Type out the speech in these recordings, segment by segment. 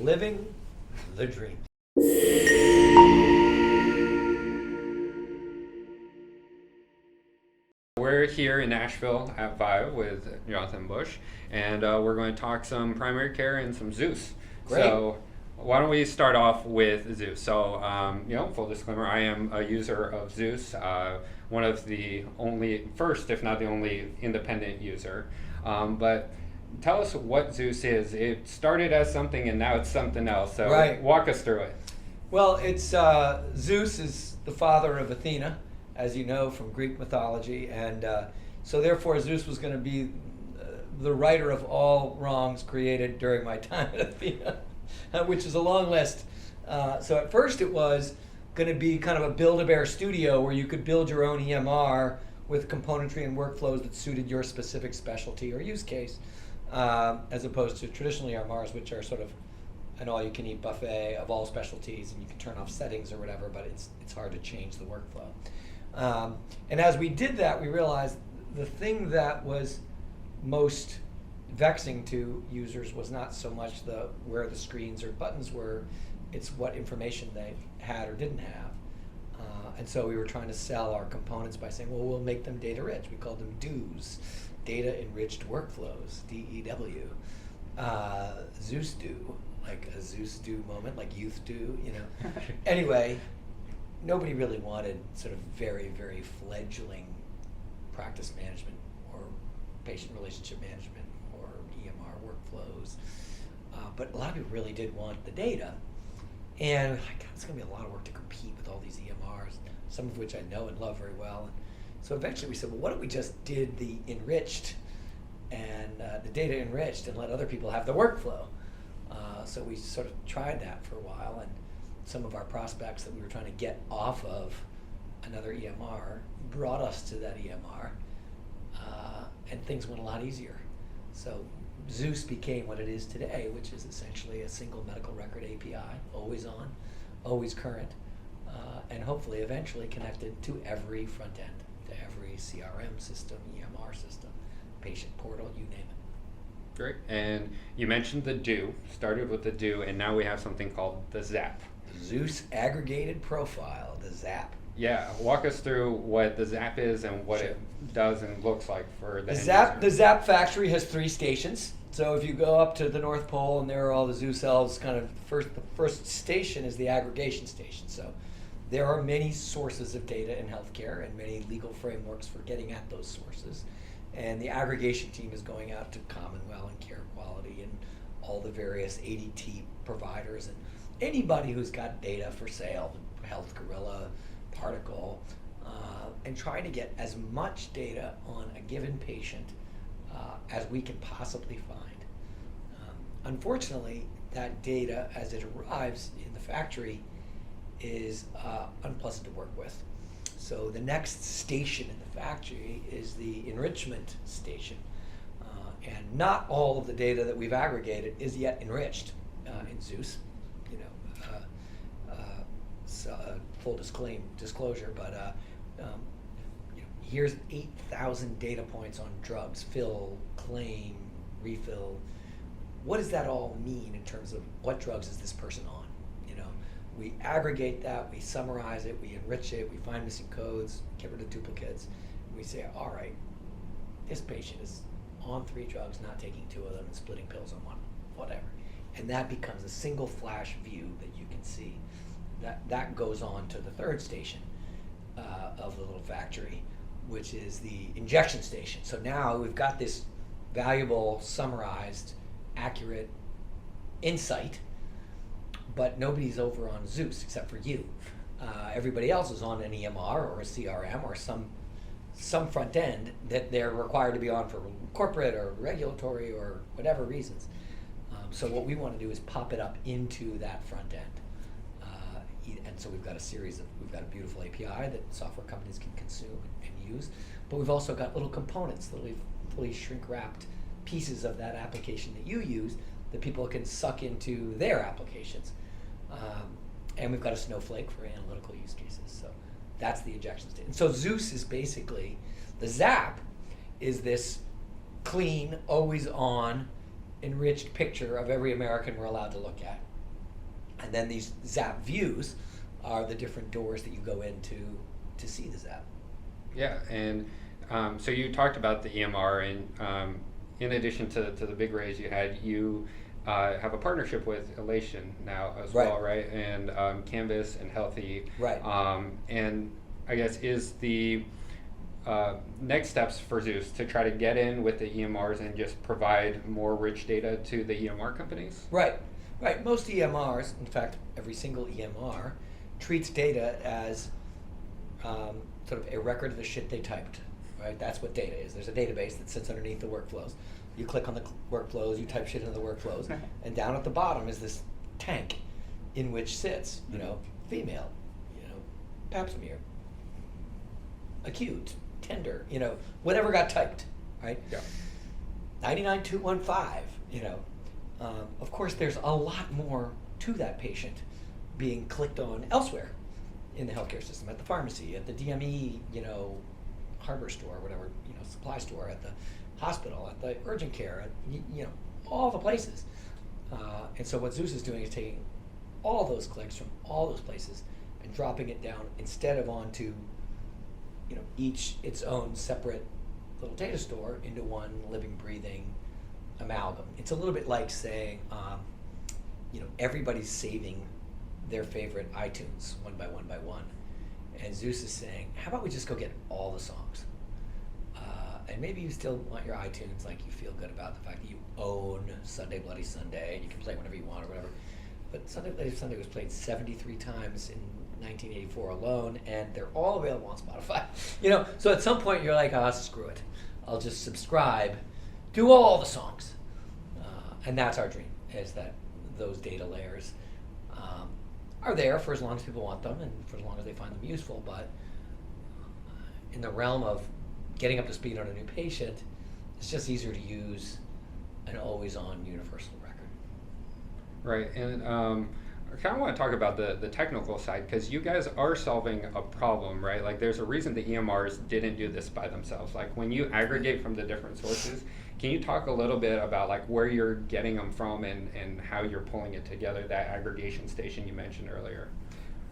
living the dream. We're here in Nashville at ViVE with Jonathan Bush, and we're going to talk some primary care and some Zus. Great. So why don't we start off with Zus? So, full disclaimer, I am a user of Zus, one of the first, if not the only, independent user. But tell us what Zus is. It started as something and now it's something else. So Right. Walk us through it. Well, it's Zeus is the father of Athena, as you know from Greek mythology, and so therefore Zeus was going to be the righter of all wrongs created during my time at Athena, which is a long list. So at first it was going to be kind of a Build-A-Bear studio where you could build your own EMR with componentry and workflows that suited your specific specialty or use case, as opposed to traditional EMRs, which are sort of an all-you-can-eat buffet of all specialties, and you can turn off settings or whatever, but it's hard to change the workflow. And as we did that, we realized the thing that was most vexing to users was not so much where the screens or buttons were, it's what information they had or didn't have. And so we were trying to sell our components by saying, well, we'll make them data rich. We called them DEWs, data enriched workflows, DEW. Zeus do, like a Zeus do moment, like youth do, Anyway, nobody really wanted sort of very, very fledgling practice management or patient relationship management or EMR workflows. But a lot of people really did want the data. And God, it's going to be a lot of work to compete with all these EMRs, some of which I know and love very well. And so eventually we said, well, what if we just did the enriched and the data enriched and let other people have the workflow? So we sort of tried that for a while, and some of our prospects that we were trying to get off of another EMR brought us to that EMR, and things went a lot easier. So Zus became what it is today, which is essentially a single medical record API, always on, always current, and hopefully eventually connected to every front end, to every CRM system, EMR system, patient portal, you name it. Great. And you mentioned the DEW, started with the DEW, and now we have something called the ZAP. Zus Aggregated Profile, the ZAP. Yeah, walk us through what the ZAP is and what Sure. it does and looks like for the The ZAP factory has 3 stations. So if you go up to the North Pole and there are all the Zus Healths, the first station is the aggregation station. So there are many sources of data in healthcare and many legal frameworks for getting at those sources. And the aggregation team is going out to Commonwealth and Care Quality and all the various ADT providers and anybody who's got data for sale, Health Gorilla, Particle, and trying to get as much data on a given patient as we can possibly find. Unfortunately, that data as it arrives in the factory is unpleasant to work with. So the next station in the factory is the enrichment station. And not all of the data that we've aggregated is yet enriched in Zus. Full disclosure, but here's 8,000 data points on drugs, fill, claim, refill. What does that all mean in terms of what drugs is this person on? We aggregate that, we summarize it, we enrich it, we find missing codes, get rid of duplicates. And we say, all right, this patient is on 3 drugs, not taking 2 of them, and splitting pills on 1, whatever. And that becomes a single flash view that you can see. That goes on to the 3rd station of the little factory, which is the injection station. So now we've got this valuable, summarized, accurate insight, but nobody's over on Zus except for you. Everybody else is on an EMR or a CRM or some front end that they're required to be on for corporate or regulatory or whatever reasons. So what we want to do is pop it up into that front end. And so we've got a beautiful API that software companies can consume and use, but we've also got little components, fully shrink-wrapped pieces of that application that you use that people can suck into their applications. And we've got a snowflake for analytical use cases. So that's the injection state. And so Zus is basically, the ZAP is this clean, always on, enriched picture of every American we're allowed to look at. And then these Zap views are the different doors that you go into to see the Zap. Yeah, and so you talked about the EMR, and in addition to the big raise you had, you have a partnership with Elation now as well, right? And Canvas and Healthy. Right. And I guess is the next steps for Zus to try to get in with the EMRs and just provide more rich data to the EMR companies? Right. Most EMRs, in fact, every single EMR, treats data as sort of a record of the shit they typed. Right? That's what data is. There's a database that sits underneath the workflows. You click on the workflows, you type shit into the workflows, and down at the bottom is this tank in which sits, female, pap smear, acute, tender, whatever got typed, right? Yeah. 99215, of course there's a lot more to that patient being clicked on elsewhere in the healthcare system, at the pharmacy, at the DME, hardware store, whatever, supply store, at the hospital, at the urgent care, at, all the places. And so what Zus is doing is taking all those clicks from all those places and dropping it down instead of onto, each its own separate little data store into one living, breathing amalgam. It's a little bit like saying, everybody's saving their favorite iTunes one by one. And Zus is saying, how about we just go get all the songs? And maybe you still want your iTunes, like you feel good about the fact that you own Sunday Bloody Sunday, and you can play whenever you want or whatever. But Sunday Bloody Sunday was played 73 times in 1984 alone, and they're all available on Spotify. So at some point you're like, screw it. I'll just subscribe, do all the songs. And that's our dream, is that those data layers are there for as long as people want them and for as long as they find them useful. But in the realm of getting up to speed on a new patient, it's just easier to use an always-on universal record. Right, and I kind of want to talk about the technical side, because you guys are solving a problem, right? Like, there's a reason the EMRs didn't do this by themselves. Like, when you aggregate from the different sources, can you talk a little bit about like where you're getting them from and how you're pulling it together, that aggregation station you mentioned earlier?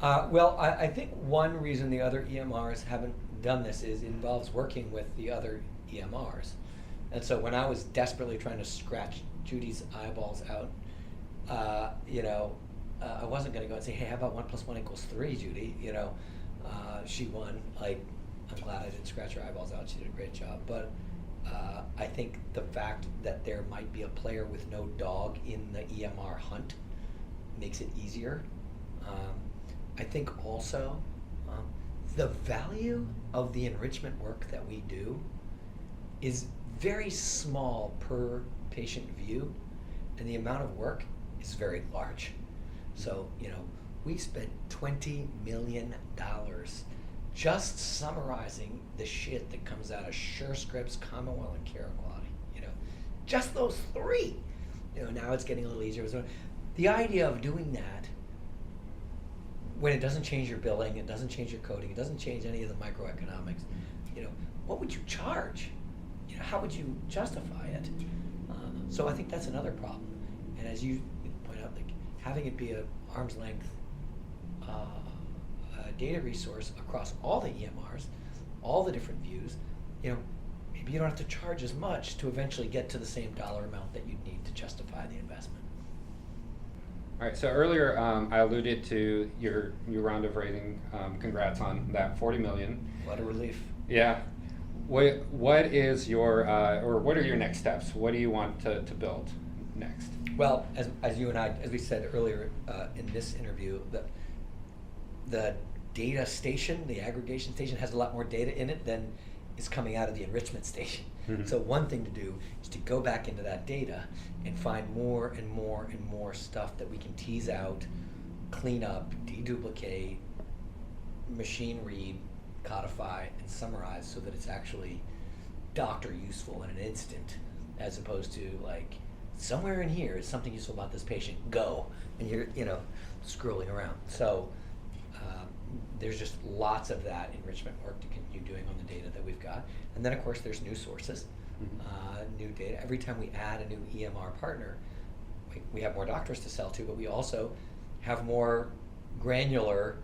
Well, I think one reason the other EMRs haven't done this is it involves working with the other EMRs. And so when I was desperately trying to scratch Judy's eyeballs out, I wasn't going to go and say, hey, how about 1 + 1 = 3, Judy? She won. Like, I'm glad I didn't scratch her eyeballs out. She did a great job. But I think the fact that there might be a player with no dog in the EMR hunt makes it easier. I think also the value of the enrichment work that we do is very small per patient view, and the amount of work is very large. So, we spent $20 million just summarizing the shit that comes out of SureScripts, Commonwealth, and Care Quality. Just those three. Now it's getting a little easier. So the idea of doing that when it doesn't change your billing, it doesn't change your coding, it doesn't change any of the microeconomics, what would you charge? How would you justify it? So I think that's another problem. And as you point out, like, having it be an arm's length data resource across all the EMRs, all the different views, maybe you don't have to charge as much to eventually get to the same dollar amount that you'd need to justify the investment. All right, so earlier I alluded to your round of raising. Congrats on that $40 million. What a relief. Yeah. What is your, or what are your next steps? What do you want to build next? Well, as you and I, as we said earlier in this interview, the data station, the aggregation station, has a lot more data in it than is coming out of the enrichment station. Mm-hmm. So one thing to do is to go back into that data and find more and more and more stuff that we can tease out, clean up, deduplicate, machine read, codify, and summarize so that it's actually doctor useful in an instant, as opposed to like, somewhere in here is something useful about this patient, go, and you're scrolling around. So there's just lots of that enrichment work to continue doing on the data that we've got. And then of course there's new sources, new data. Every time we add a new EMR partner, we have more doctors to sell to, but we also have more granular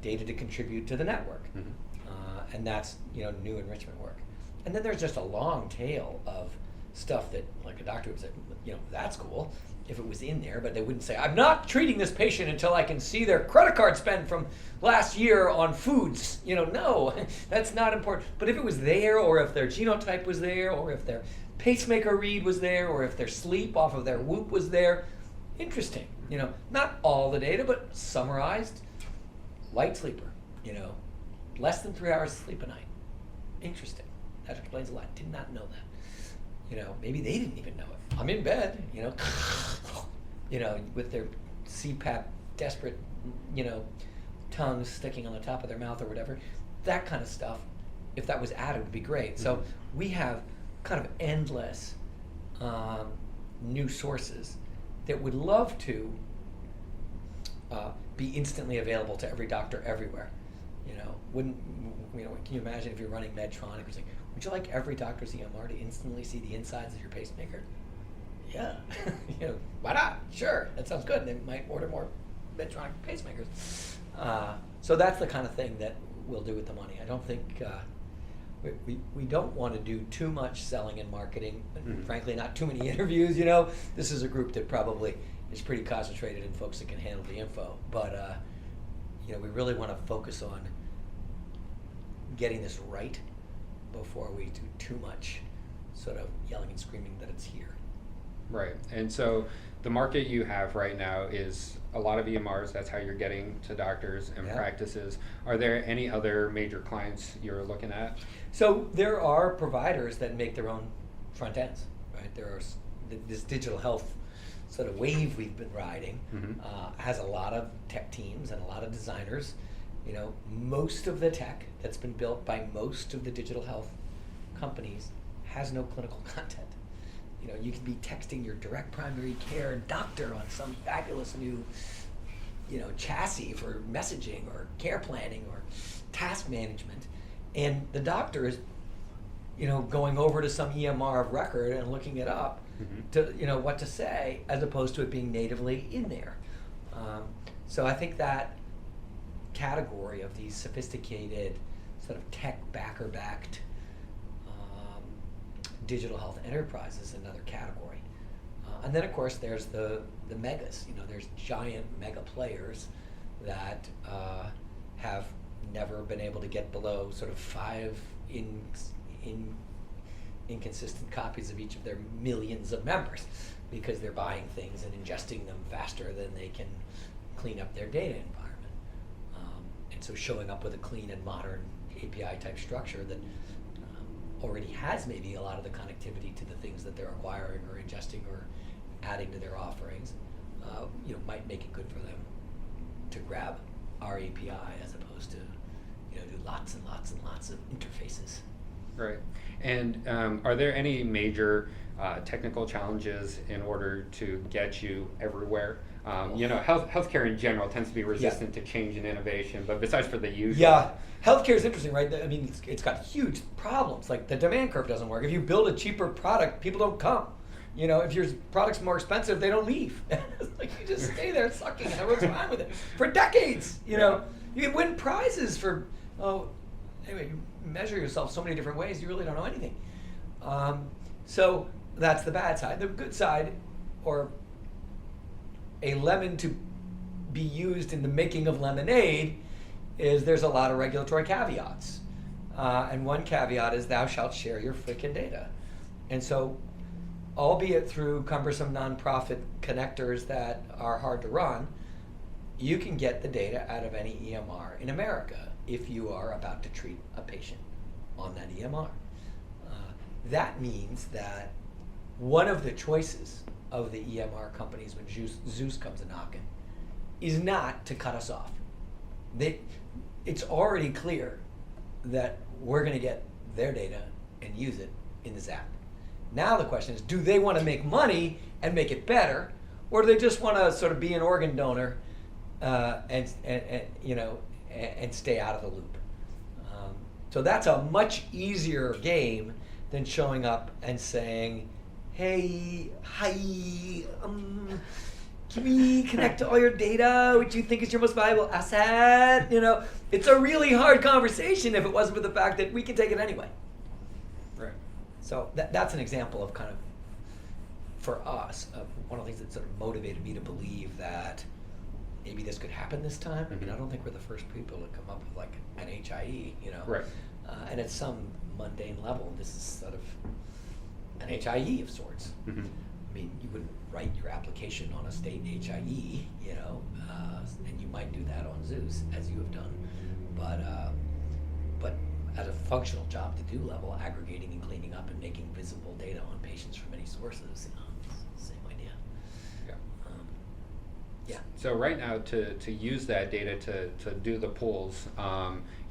data to contribute to the network. Mhm. And that's, new enrichment work. And then there's just a long tail of stuff that, like, a doctor would say, that's cool if it was in there, but they wouldn't say, I'm not treating this patient until I can see their credit card spend from last year on foods. No, that's not important. But if it was there, or if their genotype was there, or if their pacemaker read was there, or if their sleep off of their Whoop was there, interesting. Not all the data, but summarized. Light sleeper, less than 3 hours of sleep a night. Interesting. That explains a lot. Did not know that. Maybe they didn't even know it. I'm in bed, with their CPAP desperate, tongues sticking on the top of their mouth or whatever. That kind of stuff, if that was added, would be great. So we have kind of endless new sources that would love to be instantly available to every doctor everywhere. Can you imagine if you're running Medtronic, it's like, would you like every doctor's EMR to instantly see the insides of your pacemaker? Yeah. Why not? Sure, that sounds good. They might order more Medtronic pacemakers. So that's the kind of thing that we'll do with the money. I don't think we don't want to do too much selling and marketing, and frankly, not too many interviews. This is a group that probably is pretty concentrated in folks that can handle the info. But we really want to focus on getting this right before we do too much sort of yelling and screaming that it's here. Right. And so the market you have right now is a lot of EMRs. That's how you're getting to doctors and practices. Are there any other major clients you're looking at? So there are providers that make their own front ends, right? There are this digital health sort of wave we've been riding, has a lot of tech teams and a lot of designers. Most of the tech that's been built by most of the digital health companies has no clinical content. You could be texting your direct primary care doctor on some fabulous new, chassis for messaging or care planning or task management, and the doctor is, going over to some EMR of record and looking it up to, what to say, as opposed to it being natively in there. So I think that category of these sophisticated sort of tech backer-backed digital health enterprises is another category. And then, of course, there's the megas. There's giant mega players that have never been able to get below sort of 5 inconsistent copies of each of their millions of members, because they're buying things and ingesting them faster than they can clean up their data environment. And so showing up with a clean and modern API type structure that already has maybe a lot of the connectivity to the things that they're acquiring or ingesting or adding to their offerings, might make it good for them to grab our API as opposed to, do lots and lots and lots of interfaces. Right. And are there any major technical challenges in order to get you everywhere? Healthcare in general tends to be resistant to change and innovation, but besides for the usual. Yeah, healthcare is interesting, right? I mean, it's got huge problems. Like, the demand curve doesn't work. If you build a cheaper product, people don't come. If your product's more expensive, they don't leave. Like, you just stay there sucking, and everyone's fine with it for decades. You can win prizes for, anyway, you measure yourself so many different ways, you really don't know anything. So that's the bad side. The good side, or a lemon to be used in the making of lemonade, is there's a lot of regulatory caveats. And one caveat is thou shalt share your freaking data. And so, albeit through cumbersome nonprofit connectors that are hard to run, you can get the data out of any EMR in America if you are about to treat a patient on that EMR. That means that one of the choices of the EMR companies when Zus comes a knocking is not to cut us off. It's already clear that we're going to get their data and use it in the Zap. Now the question is, do they want to make money and make it better, or do they just want to sort of be an organ donor and stay out of the loop? So that's a much easier game than showing up and saying, hey, hi, can we connect to all your data, which you think is your most valuable asset? You know, it's a really hard conversation if it wasn't for the fact that we can take it anyway. Right. So that's an example of kind of, for us, one of the things that sort of motivated me to believe that maybe this could happen this time. I mean, I don't think we're the first people to come up with like an HIE, you know. Right. And at some mundane level, this is sort of an HIE of sorts. Mm-hmm. I mean, you wouldn't write your application on a state HIE, you know, and you might do that on Zus, as you have done. But at a functional job to do level, aggregating and cleaning up and making visible data on patients from many sources, you know, it's the same idea. Yeah. Yeah. So right now, to use that data to do the pulls,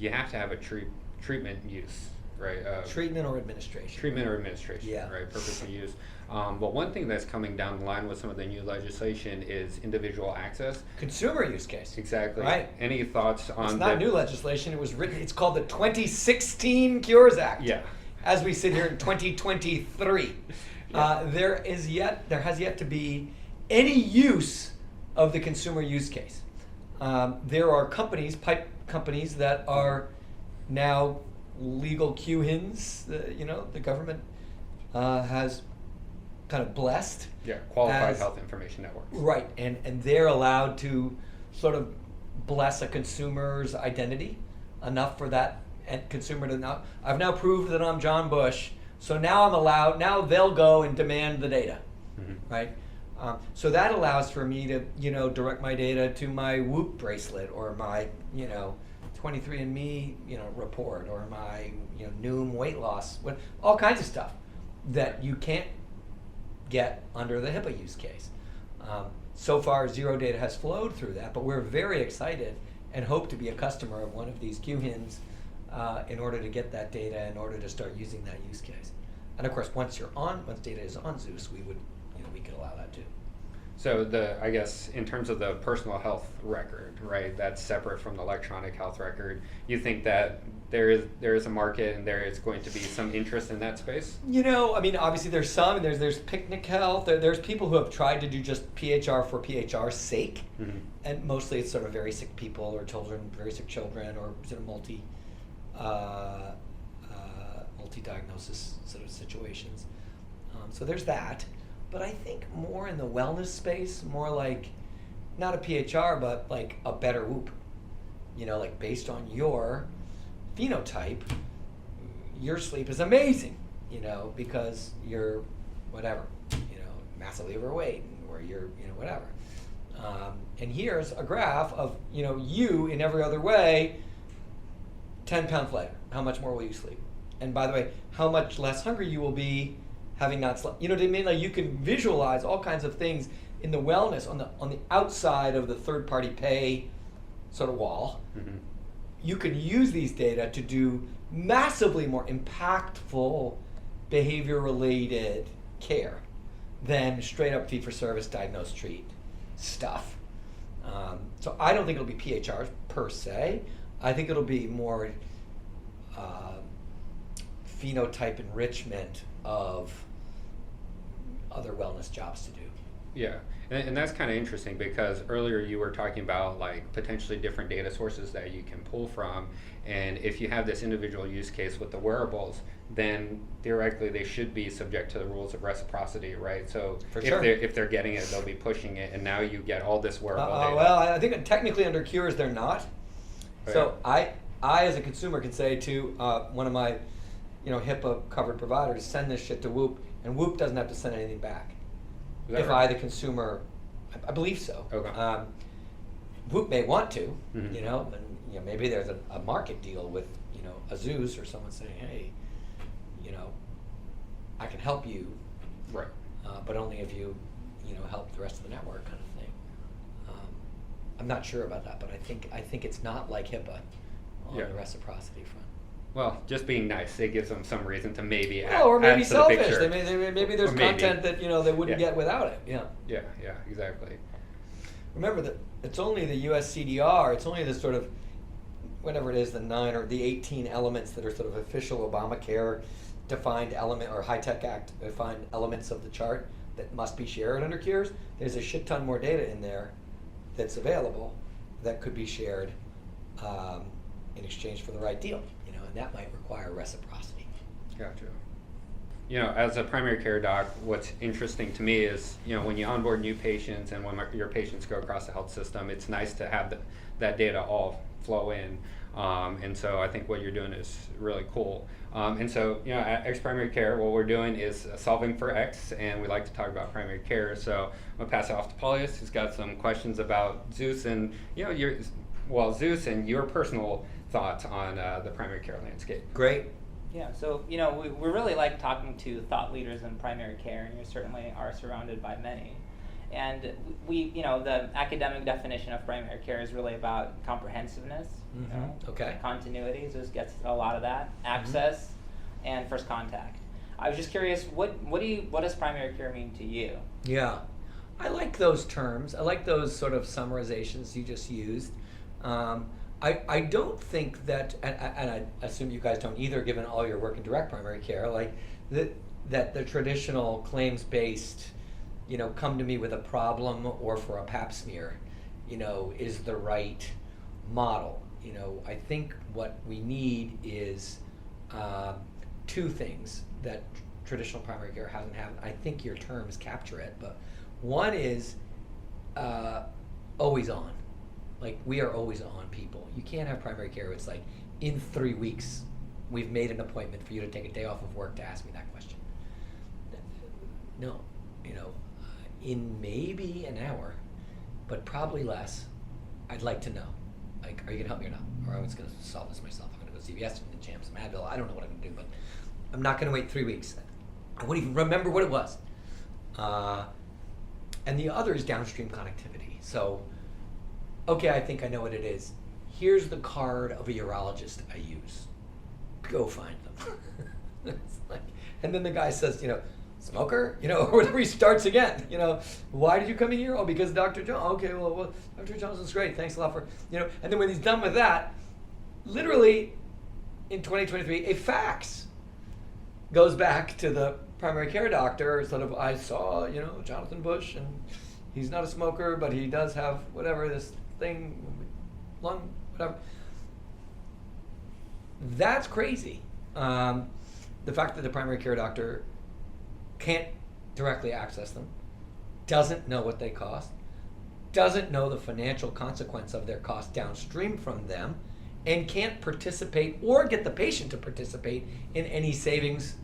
you have to have a treatment use, right? Treatment or administration. Treatment or administration, Yeah. right? Purpose of use. But one thing that's coming down the line with some of the new legislation is individual access. Consumer use case. Exactly. Right. Any thoughts on It's not new legislation. It was written. It's called the 2016 Cures Act. Yeah. As we sit here in 2023, Yeah. there has yet to be any use of the consumer use case. There are pipe companies that are now legal QHINs. You know, the government has kind of blessed. Yeah, Qualified as- Health Information Networks. Right, and they're allowed to sort of bless a consumer's identity enough for that consumer to know, I've now proved that I'm John Bush, so now I'm allowed, now they'll go and demand the data, right? So that allows for me to, you know, direct my data to my Whoop bracelet or my, you know, 23andMe, you know, report or my, you know, Noom weight loss, all kinds of stuff that you can't get under the HIPAA use case. So far, zero data has flowed through that, but we're very excited and hope to be a customer of one of these QHINs in order to get that data, in order to start using that use case. And of course, once data is on Zus, we could allow that too. So I guess in terms of the personal health record, right, that's separate from the electronic health record. You think that there is a market and there is going to be some interest in that space? You know, I mean, obviously there's some, and there's Picnic Health. There's people who have tried to do just PHR for PHR's sake, and mostly it's sort of very sick people or children, very sick children, or sort of multi-diagnosis sort of situations. So there's that. But I think more in the wellness space, more like not a PHR, but like a better Whoop. You know, like based on your phenotype, your sleep is amazing, you know, because you're whatever, you know, massively overweight or you're, you know, whatever. And here's a graph of, you know, you in every other way, 10 pounds later, how much more will you sleep? And by the way, how much less hungry you will be having not slept. You know what I mean? Like you can visualize all kinds of things in the wellness on the outside of the third party pay sort of wall. You can use these data to do massively more impactful behavior related care than straight up fee for service, diagnose, treat stuff. So I don't think it'll be PHRs per se. I think it'll be more phenotype enrichment of other wellness jobs to do. Yeah, and that's kind of interesting because earlier you were talking about like potentially different data sources that you can pull from, and if you have this individual use case with the wearables, then theoretically they should be subject to the rules of reciprocity, right? So if they're getting it, they'll be pushing it, and now you get all this wearable data. Well, I think technically under Cures they're not. Oh, so yeah. I as a consumer can say to one of my, you know, HIPAA covered providers, send this shit to Whoop, and Whoop doesn't have to send anything back. If right? I, the consumer, I believe so. Okay. Whoop may want to, you know, and you know maybe there's a market deal with, you know, a Zus or someone saying, hey, you know, I can help you, right? But only if you, you know, help the rest of the network, kind of thing. I'm not sure about that, but I think it's not like HIPAA on the reciprocity front. Well, just being nice, it gives them some reason to maybe add, or maybe add to selfish. the picture. Maybe there's content that, you know, they wouldn't get without it. Yeah. Yeah, exactly. Remember that it's only the US CDR, it's only the sort of, whatever it is, the 9 or the 18 elements that are sort of official Obamacare defined element or High Tech Act defined elements of the chart. that must be shared under cures. There's a shit ton more data in there that's available that could be shared in exchange for the right deal, and that might require reciprocity. Gotcha. As a primary care doc, what's interesting to me is, when you onboard new patients and when your patients go across the health system, it's nice to have that data all flow in. And so I think what you're doing is really cool. And so, at X Primary Care, what we're doing is solving for X, and we like to talk about primary care. So I'm going to pass it off to Paulius, who's got some questions about Zus and, Zus and your personal thoughts on the primary care landscape. Great. Yeah, so we really like talking to thought leaders in primary care, and you certainly are surrounded by many. And the academic definition of primary care is really about comprehensiveness, Okay. continuity. Zus gets a lot of that, access, and first contact. I was just curious, what does primary care mean to you? Yeah, I like those terms. I like those sort of summarizations you just used. I don't think that, and I assume you guys don't either, given all your work in direct primary care, like that the traditional claims-based, come to me with a problem or for a pap smear, is the right model. I think what we need is two things that traditional primary care hasn't had. I think your terms capture it, but one is always on. Like, we are always on people. You can't have primary care where it's like, in 3 weeks, we've made an appointment for you to take a day off of work to ask me that question. No, in maybe an hour, but probably less, I'd like to know. Like, are you gonna help me or not? Or I'm just gonna solve this myself. I'm gonna go CVS and jam some Advil. I don't know what I'm gonna do, but I'm not gonna wait 3 weeks. I won't even remember what it was. And the other is downstream connectivity. So, okay, I think I know what it is. Here's the card of a urologist I use. Go find them. It's like, and then the guy says, smoker, or whatever, he starts again. Why did you come in here? Oh, because Dr. Jones. Okay, well, Dr. Johnson's great. Thanks a lot for, and then when he's done with that, literally in 2023, a fax goes back to the primary care doctor, sort of, I saw, Jonathan Bush, and he's not a smoker, but he does have whatever, this thing, lung, whatever. That's crazy. The fact that the primary care doctor can't directly access them, doesn't know what they cost, doesn't know the financial consequence of their cost downstream from them, and can't participate or get the patient to participate in any savings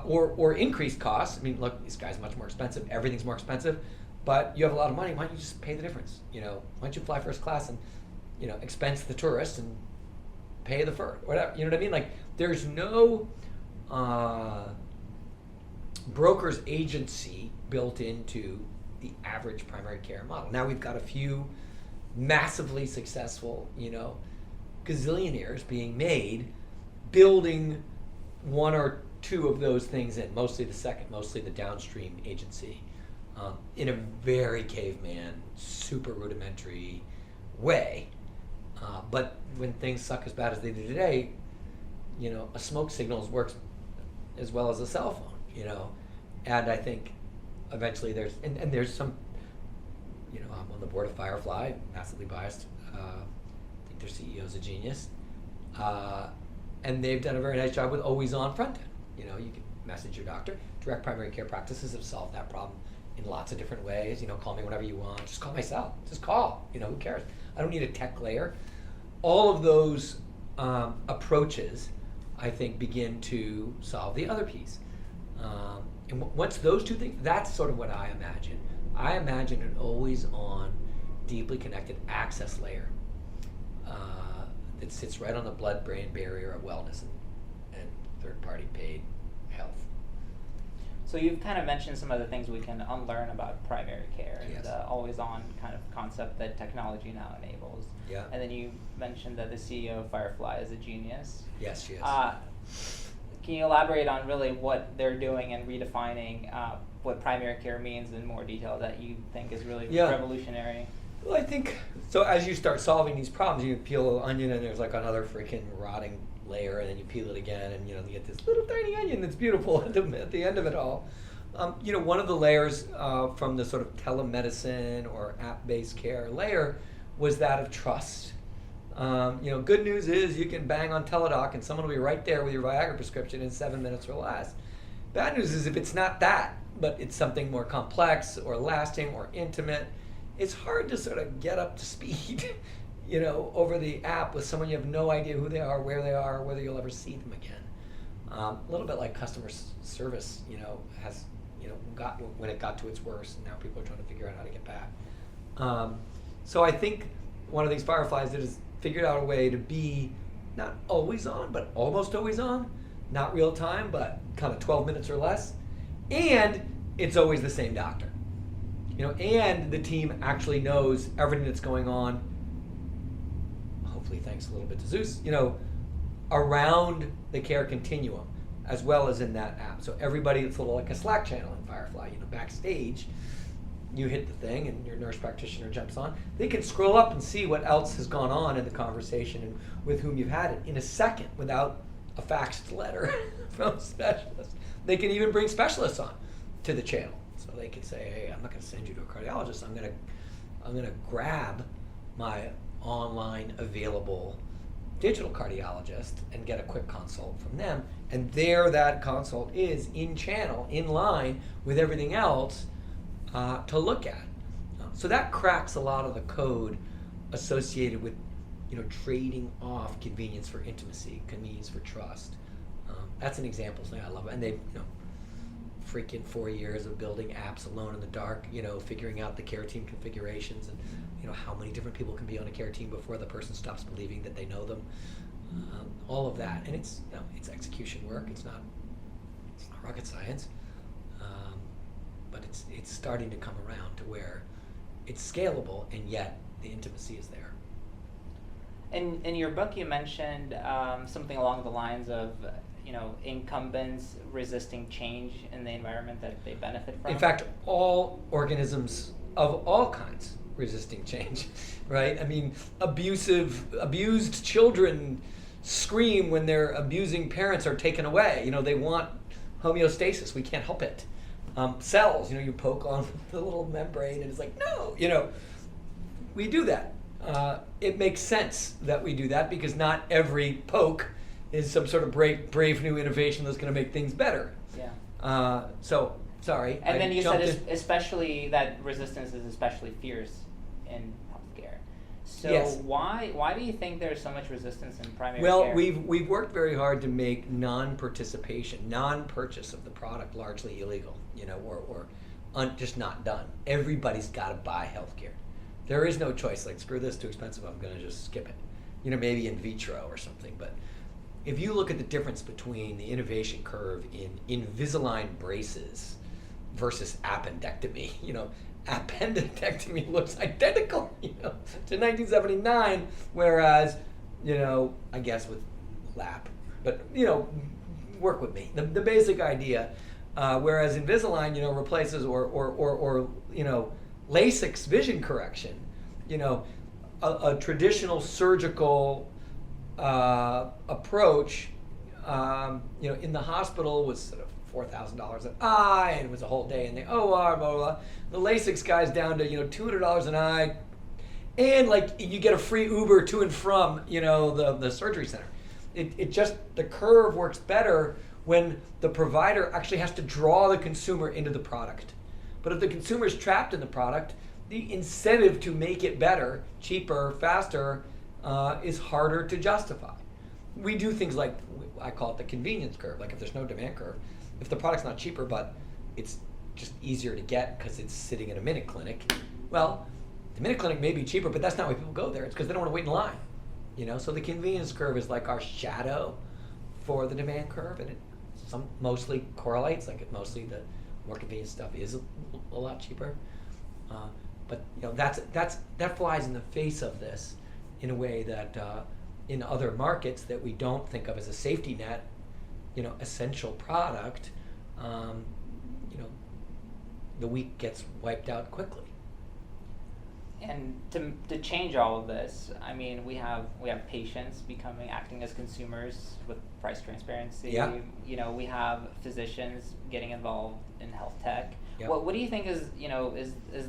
or increased costs. I mean, look, this guy's much more expensive. Everything's more expensive, but you have a lot of money. Why don't you just pay the difference? Why don't you fly first class and, expense the tourist and pay the fur, whatever. You know what I mean? Like, there's no broker's agency built into the average primary care model. Now we've got a few massively successful, gazillionaires being made, building one or two of those things in, mostly the second, mostly the downstream agency, in a very caveman, super rudimentary way. But when things suck as bad as they do today, a smoke signal works as well as a cell phone, and I think eventually there's some, I'm on the board of Firefly, massively biased. I think their CEO's a genius, and they've done a very nice job with always on front end. You can message your doctor. Direct primary care practices have solved that problem in lots of different ways. Call me whenever you want. Just call my cell. Just call. Who cares? I don't need a tech layer. All of those approaches, I think, begin to solve the other piece. And once those two things, that's sort of what I imagine. I imagine an always-on, deeply connected access layer that sits right on the blood-brain barrier of wellness and third-party paid health. So you've kind of mentioned some of the things we can unlearn about primary care and Yes. the always-on kind of concept that technology now enables. Yeah. And then you mentioned that the CEO of Firefly is a genius. Yes, yes. Can you elaborate on really what they're doing and redefining what primary care means in more detail that you think is really revolutionary? Well, I think, so as you start solving these problems, you peel an onion and there's like another freaking rotting layer, and then you peel it again and you get this little tiny onion that's beautiful at the end of it all. One of the layers from the sort of telemedicine or app-based care layer was that of trust. Good news is you can bang on Teladoc and someone will be right there with your Viagra prescription in 7 minutes or less. Bad news is if it's not that, but it's something more complex or lasting or intimate, it's hard to sort of get up to speed, over the app with someone you have no idea who they are, where they are, whether you'll ever see them again. A little bit like customer service, has, got when it got to its worst, and now people are trying to figure out how to get back. So I think one of these Fireflies that has figured out a way to be not always on, but almost always on, not real time, but kind of 12 minutes or less, and it's always the same doctor. And the team actually knows everything that's going on, hopefully thanks a little bit to Zus, around the care continuum, as well as in that app. So everybody, it's a little like a Slack channel in Firefly, backstage, you hit the thing and your nurse practitioner jumps on. They can scroll up and see what else has gone on in the conversation and with whom you've had it in a second without a faxed letter from a specialist. They can even bring specialists on to the channel. So they can say, hey, I'm not going to send you to a cardiologist. I'm going to grab my online available digital cardiologist and get a quick consult from them. And there that consult is in channel, in line with everything else to look at. So that cracks a lot of the code associated with trading off convenience for intimacy, convenience for trust. That's an example of something I love. And they've freaking 4 years of building apps alone in the dark, figuring out the care team configurations and how many different people can be on a care team before the person stops believing that they know them. All of that, and it's it's execution work. It's not rocket science, but it's starting to come around to where it's scalable, and yet the intimacy is there. In your book, you mentioned something along the lines of incumbents resisting change in the environment that they benefit from. In fact, all organisms of all kinds resisting change, right? I mean, abused children scream when their abusing parents are taken away. They want homeostasis. We can't help it. Cells, you poke on the little membrane and it's like, no, we do that. It makes sense that we do that because not every poke is some sort of brave new innovation that's going to make things better. Yeah. So, sorry. And then you said especially that resistance is especially fierce in healthcare. So yes. Why do you think there's so much resistance in primary care? Well, we've worked very hard to make non-participation, non-purchase of the product largely illegal, or just not done. Everybody's got to buy healthcare. There is no choice. Like, screw this, too expensive. I'm going to just skip it. Maybe in vitro or something. But if you look at the difference between the innovation curve in Invisalign braces versus appendectomy, appendectomy looks identical, to 1979, whereas, I guess with lap, but, work with me. The basic idea, whereas Invisalign, replaces or LASIK's vision correction, a traditional surgical approach, in the hospital was sort of $4,000 an eye, and it was a whole day in the OR, blah, blah, blah. The LASIK's guy's down to, $200 an eye, and you get a free Uber to and from, the surgery center. It just, the curve works better when the provider actually has to draw the consumer into the product. But if the consumer's trapped in the product, the incentive to make it better, cheaper, faster, is harder to justify. We do things like, I call it the convenience curve. Like, if there's no demand curve, if the product's not cheaper, but it's just easier to get because it's sitting in a minute clinic, well, the minute clinic may be cheaper, but that's not why people go there. It's because they don't want to wait in line. So the convenience curve is like our shadow for the demand curve, and it mostly correlates. Like, mostly the more convenient stuff is a lot cheaper. But that flies in the face of this in a way that in other markets that we don't think of as a safety net, essential product, the weak gets wiped out quickly. And to change all of this, I mean, we have patients acting as consumers with price transparency. Yeah. You know, we have physicians getting involved in health tech. Yeah. What do you think is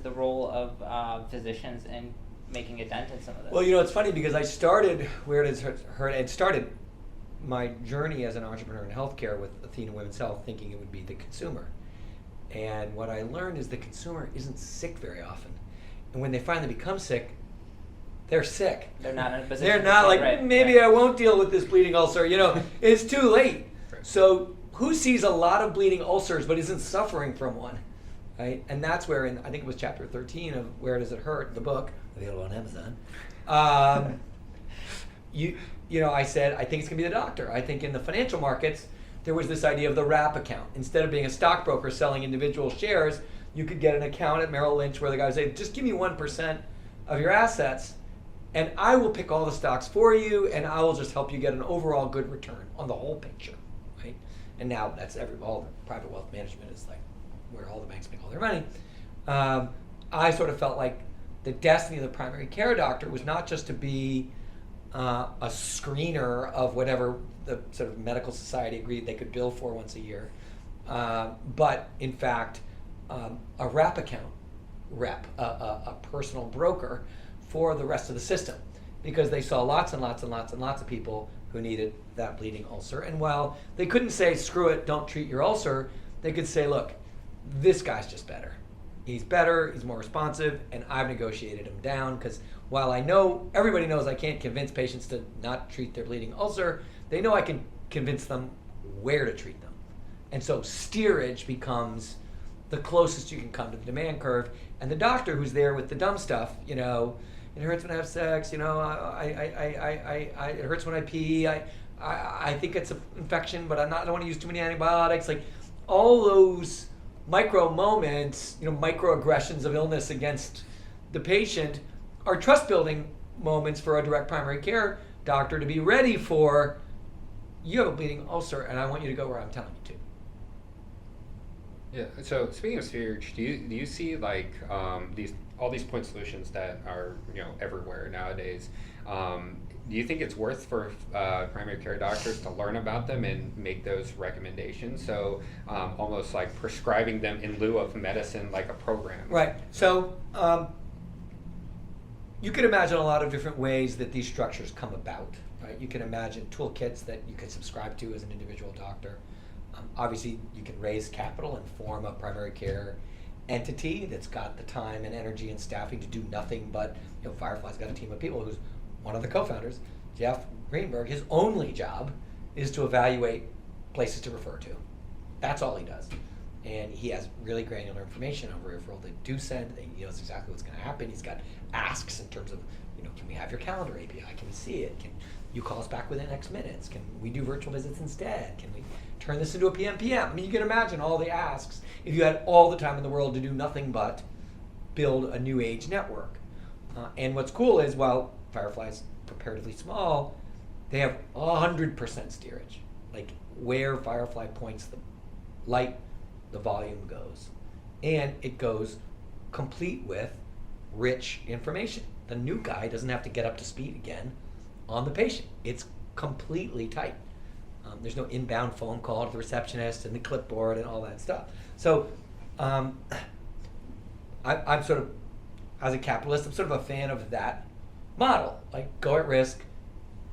the role of physicians in making a dent in some of this? Well, you know, it's funny because I started where it is hurt and started my journey as an entrepreneur in healthcare with Athena Women's Health, thinking it would be the consumer. And what I learned is the consumer isn't sick very often. And when they finally become sick, they're sick. They're not in a position. They're not like, right, maybe I won't deal with this bleeding ulcer. You know, it's too late. Right. So who sees a lot of bleeding ulcers but isn't suffering from one? Right? And that's where, I think it was chapter 13 of Where Does It Hurt, the book, available on Amazon. You know, I said, I think it's going to be the doctor. I think in the financial markets, there was this idea of the wrap account. Instead of being a stockbroker selling individual shares, you could get an account at Merrill Lynch where the guy would say, just give me 1% of your assets, and I will pick all the stocks for you, and I will just help you get an overall good return on the whole picture, right? And now that's all the private wealth management is like where all the banks make all their money. I sort of felt like the destiny of the primary care doctor was not just to be a screener of whatever the sort of medical society agreed they could bill for once a year, but in fact, a wrap account rep, a personal broker for the rest of the system, because they saw lots and lots and lots and lots of people who needed that bleeding ulcer. And while they couldn't say, screw it, don't treat your ulcer, they could say, look, this guy's just better. He's better, he's more responsive, and I've negotiated him down, because while I know, everybody knows I can't convince patients to not treat their bleeding ulcer, they know I can convince them where to treat them. And so steerage becomes the closest you can come to the demand curve. And the doctor who's there with the dumb stuff, you know, it hurts when I have sex, you know, it hurts when I pee, I think it's an infection, but I don't want to use too many antibiotics. Like all those micro moments, you know, microaggressions of illness against the patient are trust building moments for a direct primary care doctor to be ready for, you have a bleeding ulcer and I want you to go where I'm telling you to. Yeah. So speaking of steerage, do you see like all these point solutions that are everywhere nowadays? Do you think it's worth for primary care doctors to learn about them and make those recommendations? So almost like prescribing them in lieu of medicine, like a program. Right. So you could imagine a lot of different ways that these structures come about. Right. You can imagine toolkits that you could subscribe to as an individual doctor. Obviously, you can raise capital and form a primary care entity that's got the time and energy and staffing to do nothing but, Firefly's got a team of people who's one of the co-founders, Jeff Greenberg, his only job is to evaluate places to refer to. That's all he does. And he has really granular information on referral they do send. He knows exactly what's going to happen. He's got asks in terms of, can we have your calendar API? Can we see it? Can you call us back within X minutes? Can we do virtual visits instead? Can we turn this into a PM? I mean, you can imagine all the asks if you had all the time in the world to do nothing but build a new age network. And what's cool is, while Firefly's comparatively small, they have 100% steerage. Like where Firefly points the light, the volume goes. And it goes complete with rich information. The new guy doesn't have to get up to speed again on the patient. It's completely tight. There's no inbound phone call to the receptionist and the clipboard and all that stuff. So I'm sort of, as a capitalist, I'm sort of a fan of that model. Like go at risk,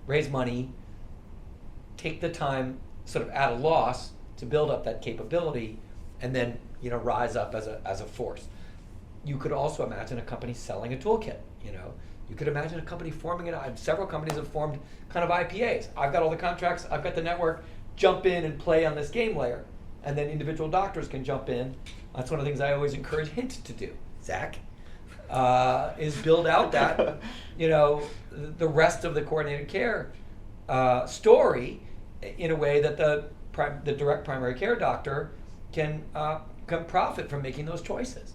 raise money, take the time sort of at a loss to build up that capability, and then rise up as a force. You could also imagine a company selling a toolkit. You could imagine a company forming it. Several companies have formed kind of IPAs. I've got all the contracts, I've got the network, jump in and play on this game layer. And then individual doctors can jump in. That's one of the things I always encourage Hint to do, Zach, is build out that, the rest of the coordinated care story in a way that the direct primary care doctor can profit from making those choices.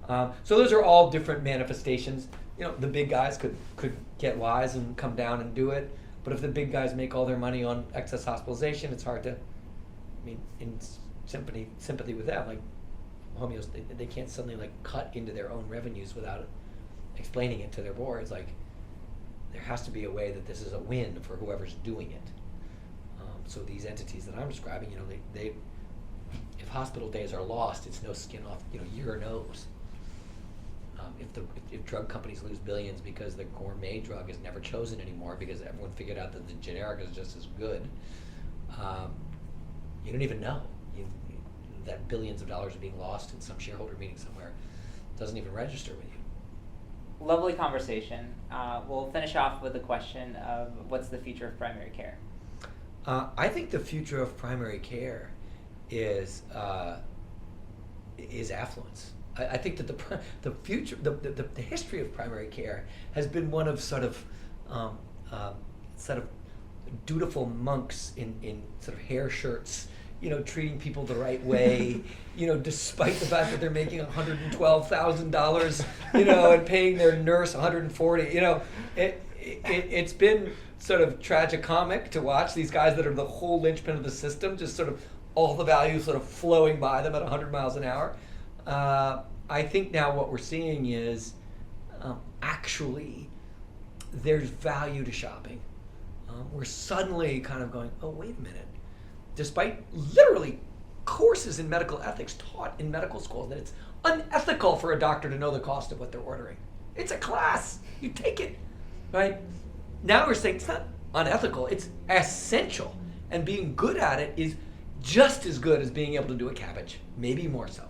So those are all different manifestations. The big guys could get wise and come down and do it, but if the big guys make all their money on excess hospitalization, it's hard to, in sympathy with them, like homeos, they can't suddenly cut into their own revenues without explaining it to their boards, like, there has to be a way that this is a win for whoever's doing it. So these entities that I'm describing, they if hospital days are lost, it's no skin off, your nose. If drug companies lose billions because the gourmet drug is never chosen anymore because everyone figured out that the generic is just as good, you don't even know that billions of dollars are being lost in some shareholder meeting somewhere. It doesn't even register with you. Lovely conversation. We'll finish off with the question of what's the future of primary care? I think the future of primary care is affluence. I think that the future, the history of primary care has been one of sort of dutiful monks in sort of hair shirts, treating people the right way, despite the fact that they're making $112,000, and paying their nurse $140. It's been sort of tragicomic to watch these guys that are the whole linchpin of the system, just sort of all the value sort of flowing by them at 100 miles an hour. I think now what we're seeing is actually there's value to shopping. We're suddenly kind of going, oh, wait a minute. Despite literally courses in medical ethics taught in medical school that it's unethical for a doctor to know the cost of what they're ordering. It's a class. You take it, right? Now we're saying it's not unethical. It's essential. And being good at it is just as good as being able to do a cabbage, maybe more so.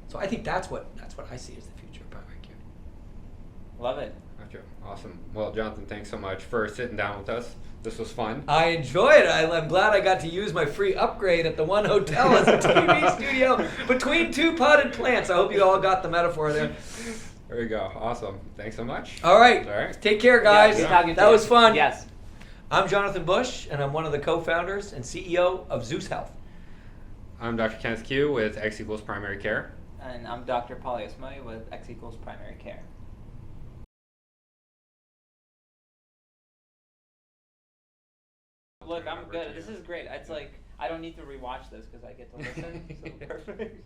So I think that's what I see as the future of primary care. Love it. Gotcha. Awesome. Well, Jonathan, thanks so much for sitting down with us. This was fun. I enjoyed it. I'm glad I got to use my free upgrade at the One Hotel as a TV studio between two potted plants. I hope you all got the metaphor there. There you go. Awesome. Thanks so much. All right. All right. Take care, guys. Yeah, good talking to that you. was fun. Yes. I'm Jonathan Bush, and I'm one of the co-founders and CEO of Zus Health. I'm Dr. Kenneth Q with X = Primary Care. And I'm Dr. Paulius with X = Primary Care. Look, I'm good. This is great. It's like I don't need to rewatch this because I get to listen. So perfect.